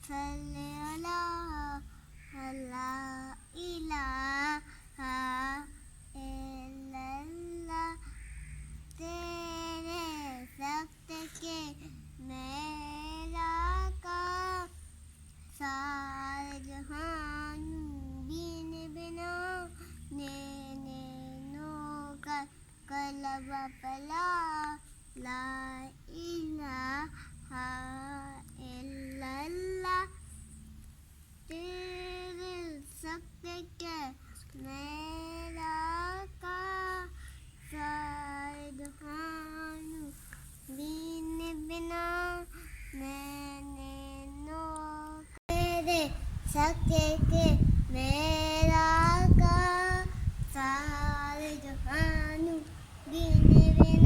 सल्ले अला ला इलाहा इल्लल्लाह। तेरे सख्त के मेरा का सारे जहान बिन बिना ने नो का कलबा पला ला इलाहा इल्लल्लाह। तेरे सख्त के मेरा का सारे जहान बिन बिना मैंने नो। तेरे सख्त के मेरा का सारे जहान बिन बिना